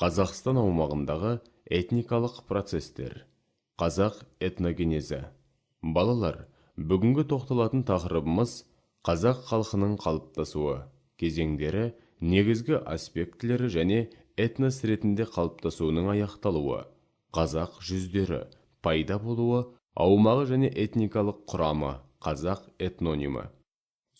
Қазақстан аумағындағы этникалық процестер. Қазақ этногенезі. Балалар, бүгінгі тоқталатын тақырыбымыз қазақ халқының қалыптасуы, кезеңдері, негізгі аспектілері және этнос ретінде қалыптасуының аяқталуы, қазақ жүздері, пайда болуы, аумағы және этникалық құрамы, қазақ этнонимі.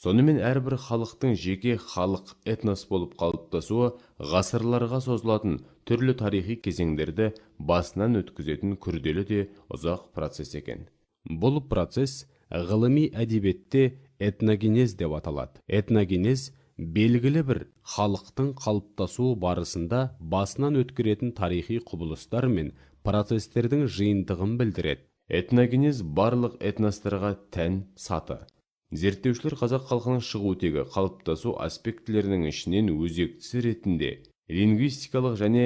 Сонымен әрбір халықтың жеке халық этнос болып қалыптасуы ғасырларға созылатын түрлі тарихи кезеңдерді басынан өткізетін күрделі де ұзақ процесс екен. Бұл процесс ғылыми әдебиетте этногенез деп аталады. Этногенез белгілі бір халықтың қалыптасуы барысында басынан өткеретін тарихи құбылыстар мен процестердің жиынтығын білдіреді. Этногенез барлық этностарға тән саты. Зерттеушілер қазақ халқының шығу тегі қалыптасу аспектілерінің ішінен өзектісі ретінде лингвистикалық және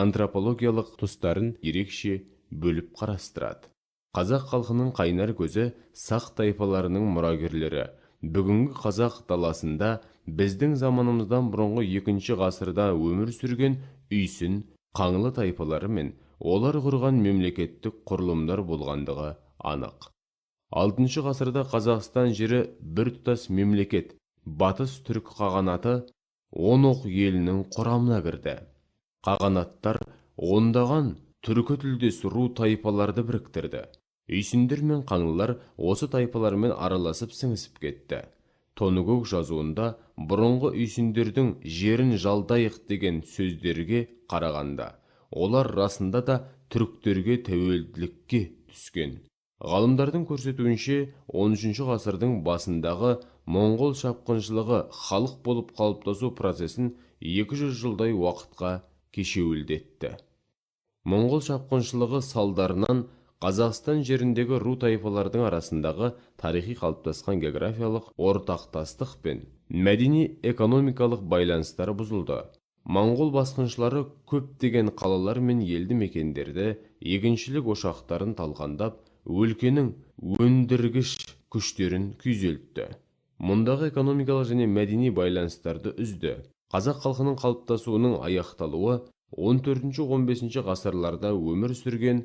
антропологиялық тұстарын ерекше бөліп қарастырады. Қазақ халқының қайнар көзі сақ тайпаларының мұрагерлері бүгінгі қазақ даласында біздің заманымыздан бұрынғы 2-ші ғасырда өмір сүрген үйсін, қаңлы тайпалары мен олар құрған мемлекеттік құрылымдар болғандығы анық. 6-шы ғасырда Қазақстан жері бір тұтас мемлекет, Батыс түркі қағанаты 10 оқ елінің құрамына кірді. Қағанаттар ондаған түркі тілдес ру тайпаларды біріктірді. Үйсіндер мен қаңлылар осы тайпалармен араласып сіңісіп кетті. Тоныкөк жазуында бұрынғы үйсіндердің жерін жалдайық деген сөздерге қарағанда, олар расында да түріктерге тәуелділікке түскен. Ғалымдардың көрсетуінше 13-ші ғасырдың басындағы моңғол шапқыншылығы халық болып қалыптасу процесін 200 жылдай уақытқа кешеуілдетті. Моңғол шапқыншылығы салдарынан Қазақстан жеріндегі ру тайпалардың арасындағы тарихи қалыптасқан географиялық ортақтастық пен мәдени-экономикалық байланыстар бұзылды. Моңғол басқыншылары көптеген қалалар мен елді мекендерді егіншілік ошақтарын талқандап, өлкенің өндіргіш күштерін күйзелтті. Мұндағы экономикалық және мәдени байланыстарды үзді. Қазақ халқының қалыптасуының аяқталуы 14-15 ғасырларда өмір сүрген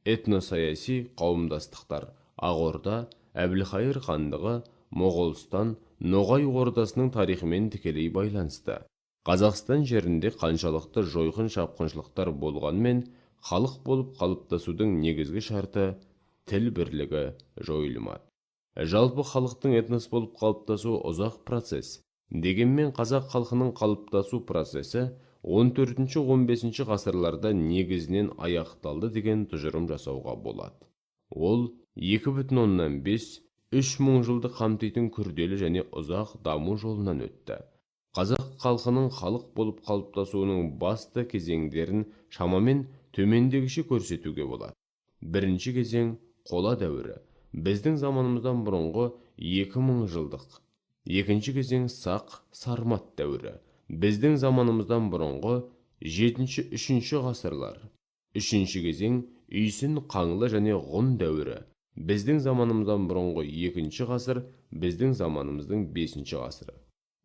этносаяси қауымдастықтар Ақ Орда, Әбілқайыр хандығы, Моғолстан, Ноғай ордасының тарихымен тікелей байланысты. Қазақстан жерінде қаншалықты жойқын шапқыншылықтар болғанмен, халық болып қалыптасудың негізгі шарты тіл бірлігі жойылмады. Жалпы халықтың этнос болып қалыптасуы ұзақ процесс. Дегенмен қазақ халқының қалыптасу процесі 14-15 ғасырларда негізінен аяқталды деген тұжырым жасауға болады. Ол 2,5-3 мың жылды қамтитын күрделі және ұзақ даму жолынан өтті. Қазақ халқының халық болып қалыптасуының басты кезеңдерін шамамен төмендегіше көрсетуге болады. Бірінші кезең қола дәуірі, біздің заманымыздан бұрынғы 2000 жылдық. Екінші кезең сақ сармат дәуірі, біздің заманымыздан бұрынғы 7-3 ғасырлар. Үшінші кезең үйсін қаңлы және ғұн дәуірі, біздің заманымыздан бұрынғы 2 ғасыр, біздің заманымыздың 5 ғасыры.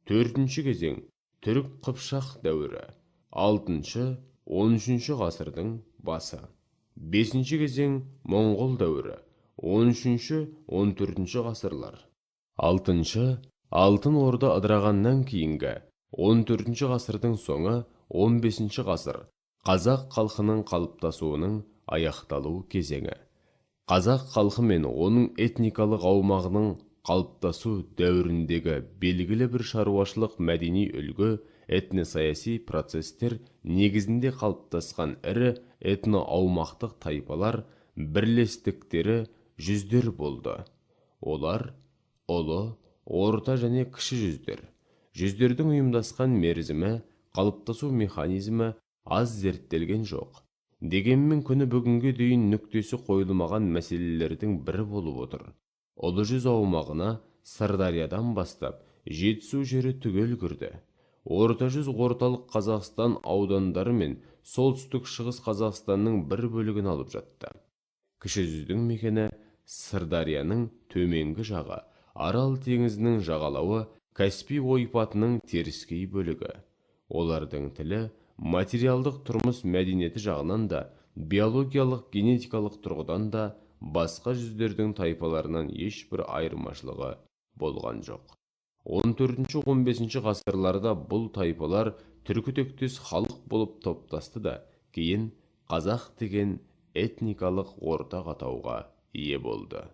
Төртінші кезең түрік қыпшақ дәуірі, 6-13 ғасырдың басы. Бесінші кезең моңғол дәуірі, 13-14 ғасырлар. Алтыншы Алтын Орда ыдырағаннан кейінгі 14 ғасырдың соңы 15 ғасыр қазақ халқының қалыптасуының аяқталу кезеңі. Қазақ халқы мен оның этникалық аумағының қалыптасу дәуіріндегі белгілі бір шаруашылық мәдени үлгі, этносаяси процестер негізінде қалыптасқан ірі этно-аумақтық тайпалар бірлестіктері жүздер болды. Олар ұлы, орта және кіші жүздер. Жүздердің ұйымдасқан мерзімі, қалыптасу механизмі аз зерттелген жоқ. Дегенмен күні бүгінге дейін нүктесі қойылмаған мәселелердің бірі болып отыр. Ұлы жүз аумағына Сырдариядан бастап жетісу жері түгел кірді. Орта жүз орталық Қазақстан аудандары мен солтүстік шығыс Қазақстанның бір бөлігін алып жатты. Кіші жүздің мекені Сырдарияның төменгі жағы, Арал теңізінің жағалауы, Каспий ойпатының теріскей бөлігі. Олардың тілі материалдық тұрмыс мәдениеті жағынан да, биологиялық генетикалық тұрғыдан да басқа жүздердің тайпаларынан ешбір айырмашылығы болған жоқ. 14-15 ғасырларда бұл тайпалар түркітектес халық болып топтасты да, кейін қазақ деген этникалық ортақ атауға ие болды.